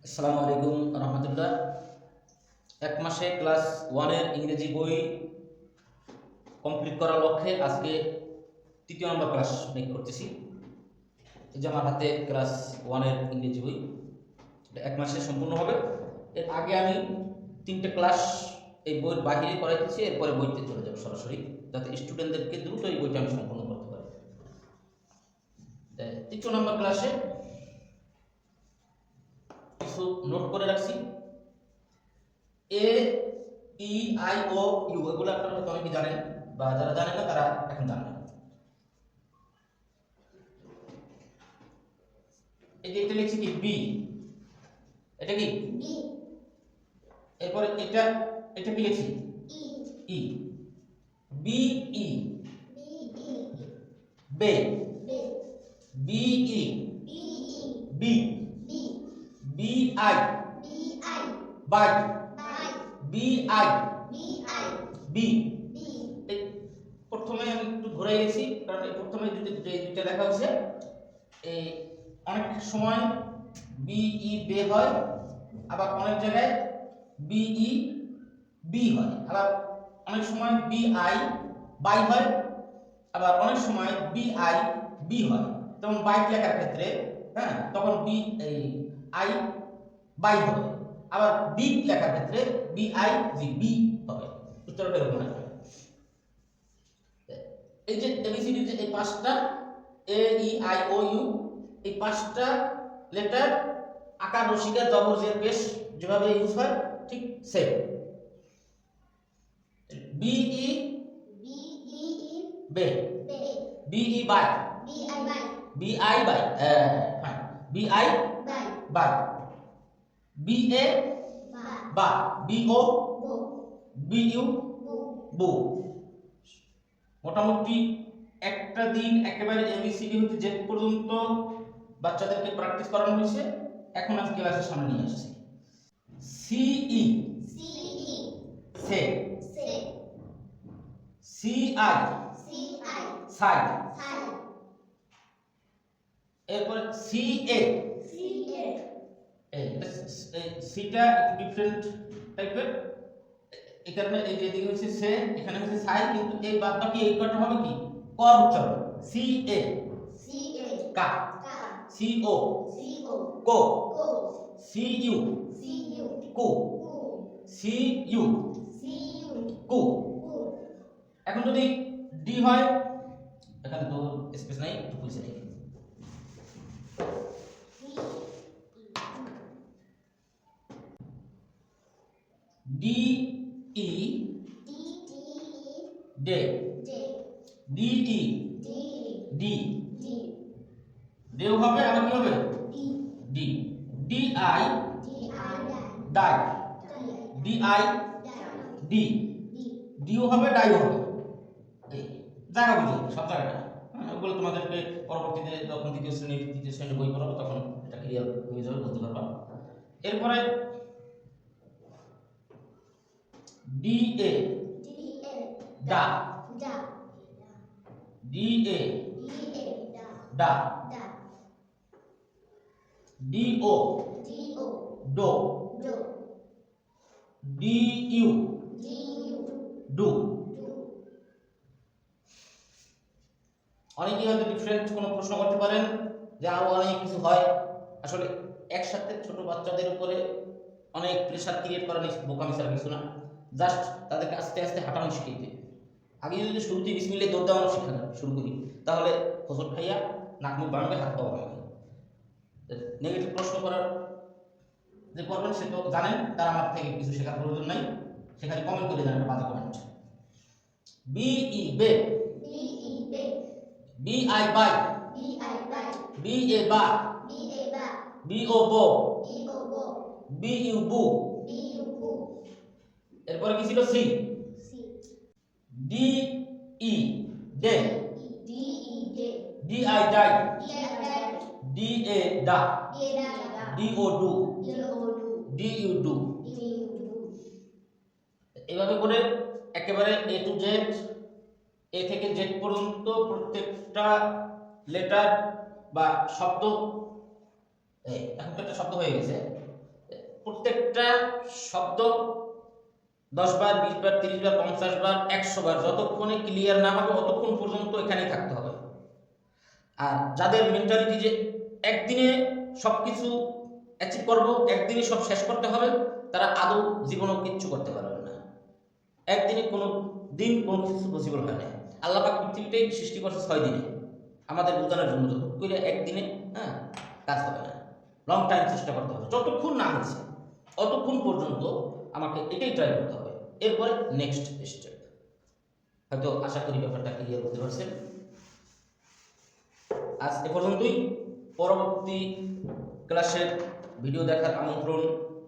আসসালামু আলাইকুম রহমতুল্লাহ। এক মাসে ক্লাস 1-এর ইংরেজি বই কমপ্লিট করার লক্ষ্যে আজকে তৃতীয় নম্বর ক্লাস মেক করতেছি। এই যে আমার হাতে ক্লাস 1-এর ইংরেজি বই, এটা এক মাসে সম্পূর্ণ হবে। এর আগে আমি 3টে ক্লাস এই বইয়ের বাহিরে করাইতেছি, এরপরে বইতে চলে যাবো সরাসরি, যাতে স্টুডেন্টদেরকে দ্রুত এই বইটা আমি সম্পূর্ণ করতে পারি। তৃতীয় নম্বর ক্লাসে কিছু নোট করে রাখছি। এ ই আই ও ইউ এগুলো আপনারা হয়তো অনেকে জানেন, বা যারা জানেন না তারা এখন জানবেন। এই যে এটা লিখছি কি বি, এটা কি বি। এরপরে এটা এটা কি লিখছি ই, B E be, B E B, B I by, B I B. প্রথমে আমি একটু ঘুরে গেছি, কারণ এই প্রথমে দুইটা দেখা হচ্ছে। এই অনেক সময় বি ই বে হয়, আবার অনেক জায়গায় বি ই বি হয়, আবার অনেক সময় বি আই বাই হয়, আবার অনেক সময় বি আই বি হয়। যেমন বাইক লেখার ক্ষেত্রে হ্যাঁ, তখন বি আই বাই হবে, আবার বিগ লেখার ক্ষেত্রে বি আই বি হবে। উত্তরটা এরকম হবে। এই যে এবিসিডি যে এই পাঁচটা এ ই আই ও ইউ, এই পাঁচটা লেটার আকার রসিকার জবর জের পেশ যেভাবে ইউজ হয় ঠিক same. B E be, B E by, B I by, হ্যাঁ B I by, B A ba, B O B U বু। মোটামুটি একটা দিন একেবারে এবিসিডি হতে জেড পর্যন্ত বাচ্চাদেরকে প্র্যাকটিস করানো হয়েছে। এখন আমি ক্লাসের সামনে নিয়ে আসছি। C E se, C I sigh, এরপরে সি এ, সিটা একটু ডিফারেন্ট টাইপের, এই কারণে এই যে এদিকে হচ্ছে সে, এখানে হচ্ছে সাই, কিন্তু এই বাদ বাকি এই কটা হবে কি ক উচ্চারণ। C A ka, C O ko, C U ku, C U ku. এখন যদি ডি হয়, এখানে তো স্পেস নাই, একটু বুঝে নেই। ডি ই ডে, ডি ই ডি, ডেও হবে, আবার কি হবে ডি, ডি আই ডাই, ডি আই ডি, ডিও হবে ডাইও হবে। এই জায়গা বুঝে সব জায়গাটা, ওগুলো তোমাদেরকে পরবর্তীতে যখন তৃতীয় শ্রেণীর বই পড়াবো তখন এটা ক্লিয়ার হয়ে যাবে, বলতে পারবা। এরপরে ডি এ ডা, ডি এ ডা, D O do, D U do. অনেকেই হয়তো ডিফারেন্ট কোনো প্রশ্ন করতে পারেন যে আরো অনেক কিছু হয়। আসলে একসাথে ছোট বাচ্চাদের উপরে অনেক প্রেশার ক্রিয়েট করা বোকামি ছাড়া কিছু না। জাস্ট তাদেরকে আস্তে আস্তে হাঁটানো শিখিয়ে দিই। আগে যদি শুরুতে বিসমিল্লাহ দৌড় দেওয়ানো শেখানো শুরু করি, তাহলে হোঁচট খাইয়া নাক মুখ বানাবে, হাত পা বানাবে। নেগেটিভ প্রশ্ন করার যে করবেন সে তো জানেন, তার আমার থেকে কিছু শেখার প্রয়োজন নাই, সেখানে কমেন্ট করে জানেন, বাজে comment. B E be, B I by, B A ba, B ও বো, বি ইউ বু। এরপরে কি ছিল সি, ডি ই ডে, ডি আই ডাই, ডি এ ডা, ডি ও ডু, ডি ইউ ডু। এভাবে করে একেবারে এ টু জেড, এ থেকে জেড পর্যন্ত প্রত্যেকটা লেটার বা শব্দ, এখন তো একটা শব্দ হয়ে গেছে, প্রত্যেকটা শব্দ 10 বার, 20 বার, 30 বার, 50 বার, 100 বার যতক্ষণে ক্লিয়ার না হবে ততক্ষণ পর্যন্ত এখানেই থাকতে হবে। আর যাদের মেন্টালিটি যে একদিনে সব কিছু অ্যাচিভ করবো, একদিনে সব শেষ করতে হবে, তারা আদৌ জীবনেও কিচ্ছু করতে পারবে না। একদিনে কোনো দিন কোনো কিছু পসিবল হয় না। আল্লাহ পাক পৃথিবীটাই সৃষ্টি করছে 6 দিনে আমাদের বোঝানোর জন্য। যত করে একদিনে কাজ হবে না, লং টাইম চেষ্টা করতে হবে। যতক্ষণ না হয়েছে অতক্ষণ পর্যন্ত আমাকে এটাই ট্রাই করতে হবে। এরপরে নেক্সট স্টেপ। হয়তো আশা করি ব্যাপারটা ক্লিয়ার করতে পারছেন। আজ এ পর্যন্তই। পরবর্তী ক্লাসের ভিডিও দেখার আমন্ত্রণ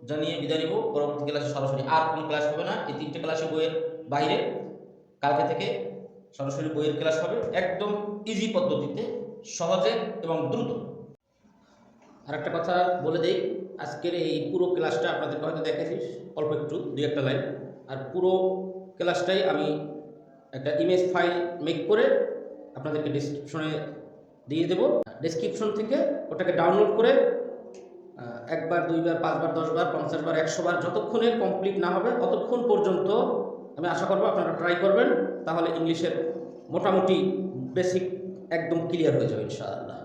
জানিয়ে বিদায় নিব। পরবর্তী ক্লাসে সরাসরি আর কোনো ক্লাস হবে না, এই 3টে ক্লাসে বইয়ের বাইরে। কালকে থেকে সরাসরি বইয়ের ক্লাস হবে, একদম ইজি পদ্ধতিতে, সহজে এবং দ্রুত। আর একটা কথা বলে দেই, আজকের এই পুরো ক্লাসটা আপনাদেরকে হয়তো দেখেছি অল্প একটু 2-1 লাইন, আর পুরো ক্লাসটাই আমি একটা ইমেজ ফাইল মেক করে আপনাদেরকে ডেসক্রিপশনে দিয়ে দেবো। ডেসক্রিপশন থেকে ওটাকে ডাউনলোড করে 1 বার, 2 বার, 5 বার, 10 বার, 50 বার, 100 বার যতক্ষণে কমপ্লিট না হবে ততক্ষণ পর্যন্ত আমি আশা করবো আপনারা ট্রাই করবেন। তাহলে ইংলিশের মোটামুটি বেসিক একদম ক্লিয়ার হয়ে যাবে ইনশাআল্লাহ।